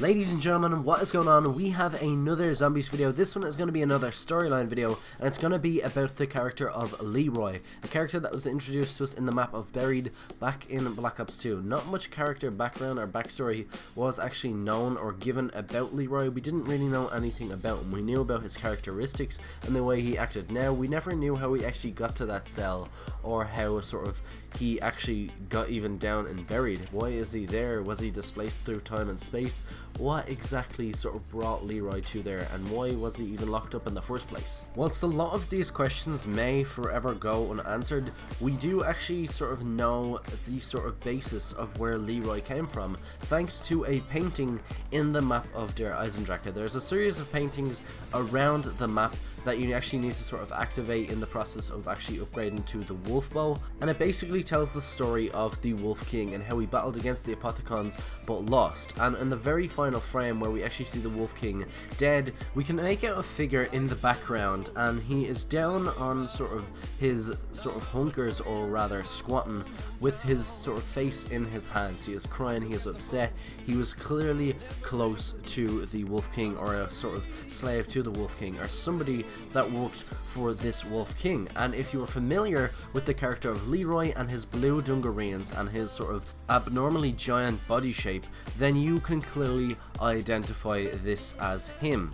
Ladies and gentlemen, what is going on? We have another zombies video. This one is going to be another storyline video, and it's going to be about the character of Leeroy, a character that was introduced to us in the map of Buried back in Black Ops 2. Not much character background or backstory was actually known or given about Leeroy. We didn't really know anything about him. We knew about his characteristics and the way he acted. Now, we never knew how he actually got to that cell, or how sort of he actually got even down and buried. Why is he there? Was he displaced through time and space? What exactly sort of brought Leeroy to there, and why was he even locked up in the first place? Whilst a lot of these questions may forever go unanswered, we do actually sort of know the sort of basis of where Leeroy came from, thanks to a painting in the map of Der EISENDRACHE. There's a series of paintings around the map that you actually need to sort of activate in the process of actually upgrading to the wolf bow, and it basically tells the story of the Wolf King and how he battled against the Apothicons but lost. And in the very final frame where we actually see the Wolf King dead, we can make out a figure in the background, and he is down on sort of his sort of hunkers, or rather squatting, with his sort of face in his hands. He is crying, he is upset. He was clearly close to the Wolf King, or a sort of slave to the Wolf King, or somebody that worked for this Wolf King. And if you are familiar with the character of Leeroy and his blue dungarees and his sort of abnormally giant body shape, then you can clearly identify this as him.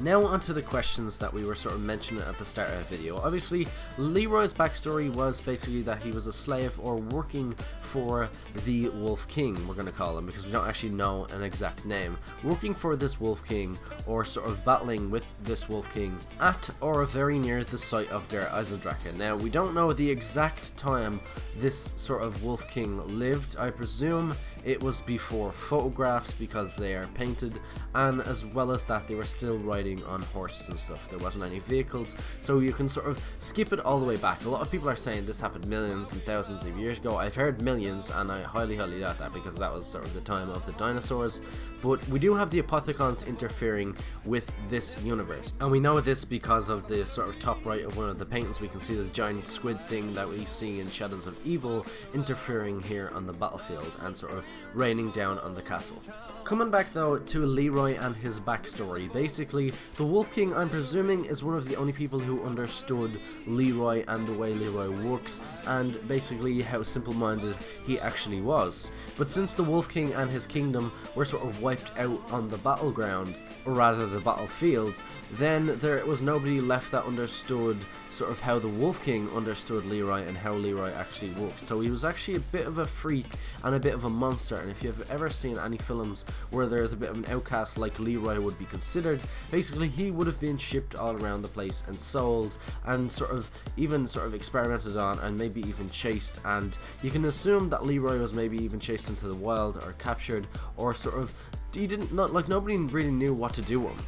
Now onto the questions that we were sort of mentioning at the start of the video. Obviously, Leeroy's backstory was basically that he was a slave, or working for the Wolf King, we're going to call him, because we don't actually know an exact name. Working for this Wolf King, or sort of battling with this Wolf King at or very near the site of Der EISENDRACHE. Now, we don't know the exact time this sort of Wolf King lived. I presume it was before photographs, because they are painted, and as well as that, they were still riding on horses and stuff. There wasn't any vehicles, so you can sort of skip it all the way back. A lot of people are saying this happened millions and thousands of years ago. I've heard millions, and I highly doubt that, because that was sort of the time of the dinosaurs. But we do have the Apothicons interfering with this universe, and we know this because of the sort of top right of one of the paintings. We can see the giant squid thing that we see in Shadows of Evil interfering here on the battlefield and sort of raining down on the castle. Coming back though to Leeroy and his backstory, basically the Wolf King, I'm presuming, is one of the only people who understood Leeroy and the way Leeroy works, and basically how simple-minded he actually was. But since the Wolf King and his kingdom were sort of wiped out on the battleground, or rather the battlefield, then there was nobody left that understood sort of how the Wolf King understood Leeroy and how Leeroy actually worked. So he was actually a bit of a freak and a bit of a monster, and if you've ever seen any films where there's a bit of an outcast like Leeroy would be considered, basically he would have been shipped all around the place and sold, and sort of even sort of experimented on, and maybe even chased. And you can assume that Leeroy was maybe even chased into the wild, or captured, or sort of nobody really knew what to do with him.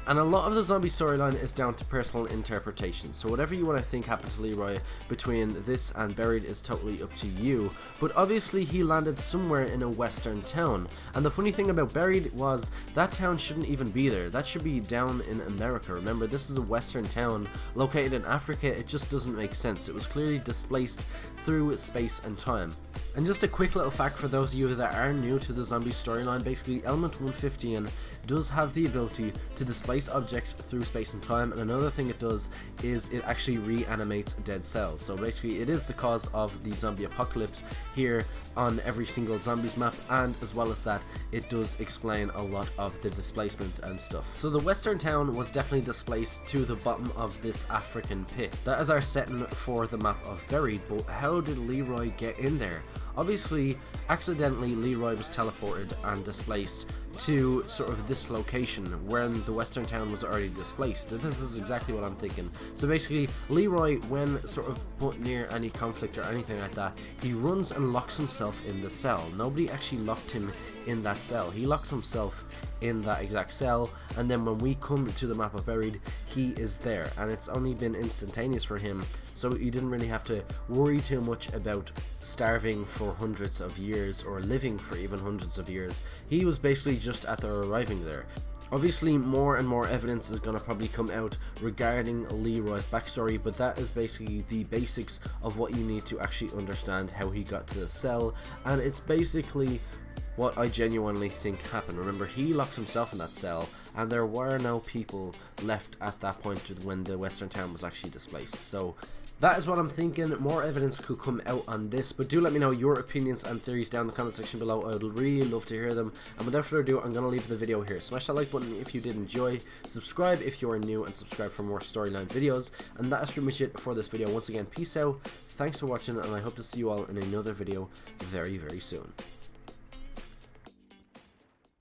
And a lot of the zombie storyline is down to personal interpretation, so whatever you want to think happened to Leeroy between this and Buried is totally up to you. But obviously he landed somewhere in a western town, and the funny thing about Buried was that town shouldn't even be there. That should be down in America. Remember, this is a western town located in Africa. It just doesn't make sense. It was clearly displaced through space and time. And just a quick little fact for those of you that are new to the zombie storyline, basically Element 115 does have the ability to displace objects through space and time, and another thing it does is it actually reanimates dead cells. So basically it is the cause of the zombie apocalypse here on every single zombies map, and as well as that, it does explain a lot of the displacement and stuff. So the western town was definitely displaced to the bottom of this African pit. That is our setting for the map of Buried, but how did Leeroy get in there? Obviously, accidentally, Leeroy was teleported and displaced to sort of this location when the western town was already displaced. This is exactly what I'm thinking. So basically, Leeroy, when sort of put near any conflict or anything like that, he runs and locks himself in the cell. Nobody actually locked him in that cell. He locked himself in that exact cell, and then when we come to the map of Buried, he is there, and it's only been instantaneous for him, so you didn't really have to worry too much about starving for hundreds of years or living for even hundreds of years. He was basically just at their arriving there. Obviously, more and more evidence is going to probably come out regarding Leeroy's backstory, but that is basically the basics of what you need to actually understand how he got to the cell, and it's basically what I genuinely think happened. Remember, he locks himself in that cell, and there were no people left at that point when the western town was actually displaced. So that is what I'm thinking. More evidence could come out on this, but do let me know your opinions and theories down in the comment section below. I would really love to hear them. And without further ado, I'm going to leave the video here. Smash that like button if you did enjoy, subscribe if you are new, and subscribe for more storyline videos. And that is pretty much it for this video. Once again, peace out, thanks for watching, and I hope to see you all in another video very, very soon.